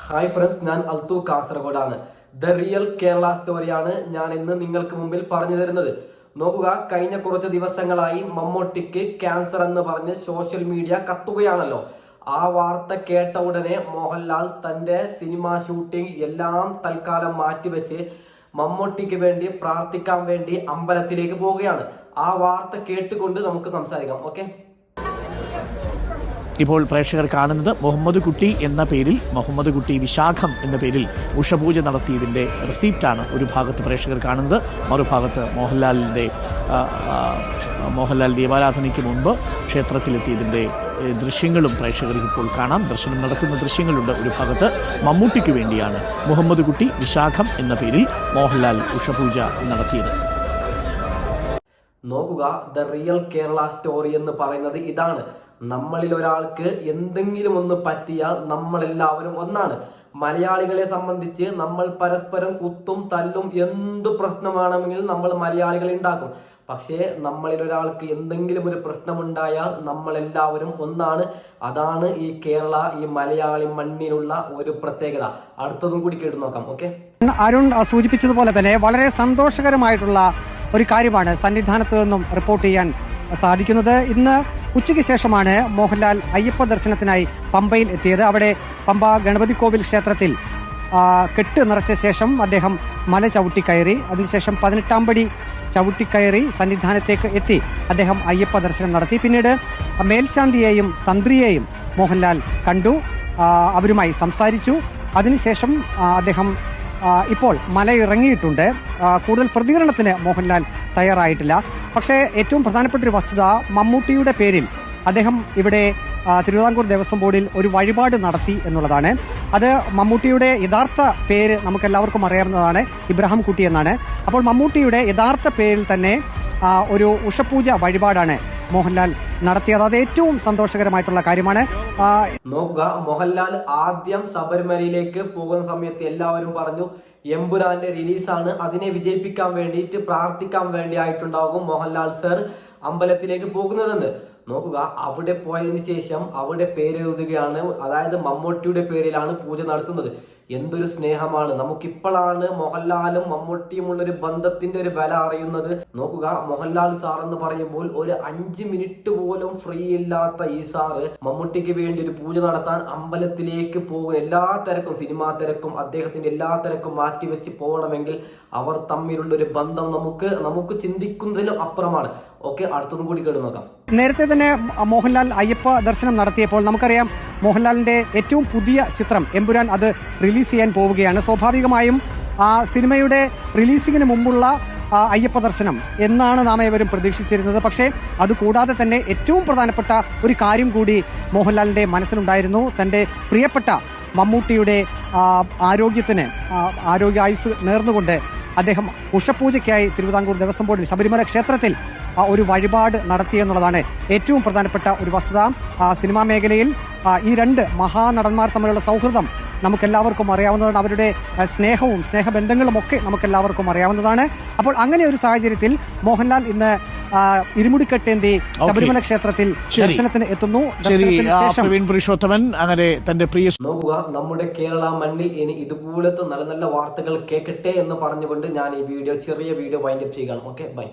Hi friends, ഞാൻ Althu കാസർഗോഡാണ്. The real Kerala സ്റ്റോറിയാണ് ഞാൻ ഇന്ന് നിങ്ങൾക്ക് മുമ്പിൽ പറഞ്ഞു തരുന്നത്. നോക്കുക, കഴിഞ്ഞ കുറച്ച് ദിവസങ്ങളായി മമ്മൂട്ടിക്ക് ക്യാൻസർ എന്ന് പറഞ്ഞ് സോഷ്യൽ മീഡിയ കത്തുകയാണല്ലോ. ആ വാർത്ത കേട്ട ഉടനെ മോഹൻലാൽ തന്റെ സിനിമ ഷൂട്ടിംഗ് എല്ലാം തൽക്കാലം മാറ്റിവെച്ച് മമ്മൂട്ടിക്ക് വേണ്ടി പ്രാർത്ഥിക്കാൻ വേണ്ടി അമ്പലത്തിലേക്ക് പോവുകയാണ്. ആ വാർത്ത കേട്ടുകൊണ്ട് നമുക്ക് സംസാരിക്കാം. ഓക്കെ, ഇപ്പോൾ പ്രേക്ഷകർ കാണുന്നത് മുഹമ്മദ് കുട്ടി എന്ന പേരിൽ, മുഹമ്മദ് കുട്ടി വിശാഖം എന്ന പേരിൽ ഉഷപൂജ നടത്തിയതിൻ്റെ റെസിപ്റ്റാണ് ഒരു ഭാഗത്ത് പ്രേക്ഷകർ കാണുന്നത്. മറുഭാഗത്ത് മോഹൻലാൽ ദീപാരാധനയ്ക്ക് മുൻപ് ക്ഷേത്രത്തിലെത്തിയതിൻ്റെ ദൃശ്യങ്ങളും പ്രേക്ഷകർക്ക് ഇപ്പോൾ കാണാം. ദർശനം നടത്തുന്ന ദൃശ്യങ്ങളുണ്ട്. ഒരു ഭാഗത്ത് മമ്മൂട്ടിക്ക് വേണ്ടിയാണ് മുഹമ്മദ് കുട്ടി വിശാഖം എന്ന പേരിൽ മോഹൻലാൽ ഉഷപൂജ നടത്തിയത്. നോക്കുക, ദ റിയൽ കേരള സ്റ്റോറി എന്ന് പറയുന്നത് ഇതാണ്. നമ്മളിൽ ഒരാൾക്ക് എന്തെങ്കിലും ഒന്ന് പറ്റിയാൽ നമ്മളെല്ലാവരും ഒന്നാണ്. മലയാളികളെ സംബന്ധിച്ച് നമ്മൾ പരസ്പരം കുത്തും തല്ലും, എന്ത് പ്രശ്നമാണെങ്കിലും നമ്മൾ മലയാളികളെ ഉണ്ടാക്കും. പക്ഷേ നമ്മളിൽ ഒരാൾക്ക് എന്തെങ്കിലും ഒരു പ്രശ്നമുണ്ടായാൽ നമ്മളെല്ലാവരും ഒന്നാണ്. അതാണ് ഈ കേരള, ഈ മലയാളി മണ്ണിലുള്ള ഒരു പ്രത്യേകത. അടുത്തതും കൂടി കേട്ടു നോക്കാം. ഓക്കെ, അരുൺ സൂചിപ്പിച്ചതുപോലെ തന്നെ വളരെ സന്തോഷകരമായിട്ടുള്ള ഒരു കാര്യമാണ് സന്നിധാനത്ത് നിന്നും റിപ്പോർട്ട് ചെയ്യാൻ സാധിക്കുന്നത്. ഇന്ന് ഉച്ചയ്ക്ക് ശേഷമാണ് മോഹൻലാൽ അയ്യപ്പ ദർശനത്തിനായി പമ്പയിൽ എത്തിയത്. അവിടെ പമ്പ ഗണപതി കോവിൽ ക്ഷേത്രത്തിൽ കെട്ട് നിറച്ച ശേഷം അദ്ദേഹം മല ചവിട്ടിക്കയറി. അതിനുശേഷം 18-ാം പടി ചവിട്ടിക്കയറി സന്നിധാനത്തേക്ക് എത്തി അദ്ദേഹം അയ്യപ്പ ദർശനം നടത്തി. പിന്നീട് മേൽശാന്തിയെയും തന്ത്രിയെയും മോഹൻലാൽ കണ്ടു, അവരുമായി സംസാരിച്ചു. അതിനുശേഷം അദ്ദേഹം ഇപ്പോൾ മല ഇറങ്ങിയിട്ടുണ്ട്. കൂടുതൽ പ്രതികരണത്തിന് മോഹൻലാൽ തയ്യാറായിട്ടില്ല. പക്ഷേ ഏറ്റവും പ്രധാനപ്പെട്ട ഒരു വസ്തുത, മമ്മൂട്ടിയുടെ പേരിൽ അദ്ദേഹം ഇവിടെ തിരുവിതാംകൂർ ദേവസ്വം ബോർഡിൽ ഒരു വഴിപാട് നടത്തി എന്നുള്ളതാണ്. അത് മമ്മൂട്ടിയുടെ യഥാർത്ഥ പേര് നമുക്കെല്ലാവർക്കും അറിയാവുന്നതാണ്, ഇബ്രാഹിം കുട്ടി എന്നാണ്. അപ്പോൾ മമ്മൂട്ടിയുടെ യഥാർത്ഥ പേരിൽ തന്നെ ഒരു ഉഷപൂജ വഴിപാടാണ് മോഹൻലാൽ നടത്തിയത്. അത് ഏറ്റവും സന്തോഷകരമായിട്ടുള്ള കാര്യമാണ്. നോക്കുക, മോഹൻലാൽ ആദ്യം ശബരിമലയിലേക്ക് പോകുന്ന സമയത്ത് എല്ലാവരും പറഞ്ഞു എമ്പുരാന്റെ റിലീസാണ്, അതിനെ വിജയിപ്പിക്കാൻ വേണ്ടിയിട്ട് പ്രാർത്ഥിക്കാൻ വേണ്ടി ആയിട്ടുണ്ടാകും മോഹൻലാൽ സർ അമ്പലത്തിലേക്ക് പോകുന്നതെന്ന്. നോക്കുക, അവിടെ പോയതിനു ശേഷം അവിടെ പേരെഴുതുകയാണ്. അതായത് മമ്മൂട്ടിയുടെ പേരിലാണ് പൂജ നടത്തുന്നത്. എന്തൊരു സ്നേഹമാണ്! നമുക്കിപ്പോഴാണ് മോഹൻലാലും മമ്മൂട്ടിയുമുള്ളൊരു ബന്ധത്തിന്റെ ഒരു വില അറിയുന്നത്. നോക്കുക, മോഹൻലാൽ സാർ എന്ന് പറയുമ്പോൾ ഒരു 5 മിനിറ്റ് പോലും ഫ്രീ ഇല്ലാത്ത ഈ സാറ് മമ്മൂട്ടിക്ക് വേണ്ടി ഒരു പൂജ നടത്താൻ അമ്പലത്തിലേക്ക് പോകുന്ന എല്ലാ തിരക്കും, സിനിമാ തിരക്കും, അദ്ദേഹത്തിന്റെ എല്ലാ തിരക്കും മാറ്റിവെച്ച് പോകണമെങ്കിൽ അവർ തമ്മിലുള്ള ഒരു ബന്ധം നമുക്ക് ചിന്തിക്കുന്നതിലും അപ്പുറമാണ്. ഓക്കെ, അടുത്തതും കൂടി കേട്ട് നോക്കാം. നേരത്തെ തന്നെ മോഹൻലാൽ അയ്യപ്പ ദർശനം നടത്തിയപ്പോൾ നമുക്കറിയാം മോഹൻലാലിന്റെ ഏറ്റവും പുതിയ ചിത്രം എമ്പുരാൻ അത് റിലീസ് ചെയ്യാൻ പോവുകയാണ്. സ്വാഭാവികമായും ആ സിനിമയുടെ റിലീസിങ്ങിന് മുമ്പുള്ള അയ്യപ്പ ദർശനം എന്നാണ് നാം ഏവരും പ്രതീക്ഷിച്ചിരുന്നത്. പക്ഷേ അതുകൂടാതെ തന്നെ ഏറ്റവും പ്രധാനപ്പെട്ട ഒരു കാര്യം കൂടി മോഹൻലാലിന്റെ മനസ്സിലുണ്ടായിരുന്നു. തന്റെ പ്രിയപ്പെട്ട മമ്മൂട്ടിയുടെ ആരോഗ്യത്തിന് ആരോഗ്യായുസ് നേർന്നുകൊണ്ട് അദ്ദേഹം ഉഷപൂജയ്ക്കായി തിരുവിതാംകൂർ ദേവസ്വം ബോർഡിൽ ശബരിമല ക്ഷേത്രത്തിൽ ഒരു വഴിപാട് നടത്തിയെന്നുള്ളതാണ് ഏറ്റവും പ്രധാനപ്പെട്ട ഒരു വസ്തുത. സിനിമാ മേഖലയിൽ ഈ രണ്ട് മഹാനടന്മാർ തമ്മിലുള്ള സൗഹൃദം നമുക്കെല്ലാവർക്കും അറിയാവുന്നതാണ്. അവരുടെ സ്നേഹവും സ്നേഹബന്ധങ്ങളും ഒക്കെ നമുക്കെല്ലാവർക്കും അറിയാവുന്നതാണ്. അപ്പോൾ അങ്ങനെ ഒരു സാഹചര്യത്തിൽ മോഹൻലാൽ ഇന്ന് ഇരുമുടിക്കെട്ടേന്തി ശബരിമല ക്ഷേത്രത്തിൽ ദർശനത്തിന് എത്തുന്നു. അങ്ങനെ തന്റെ പ്രിയ നോക്കുക, നമ്മുടെ കേരള മണ്ണിൽ ഇനി ഇതുപോലത്തെ നല്ല നല്ല വാർത്തകൾ കേൾക്കട്ടെ എന്ന് പറഞ്ഞുകൊണ്ട് ഞാൻ ഈ ചെറിയ വീഡിയോ വൈൻഡപ്പ് ചെയ്യുകയാണ്. Okay, by.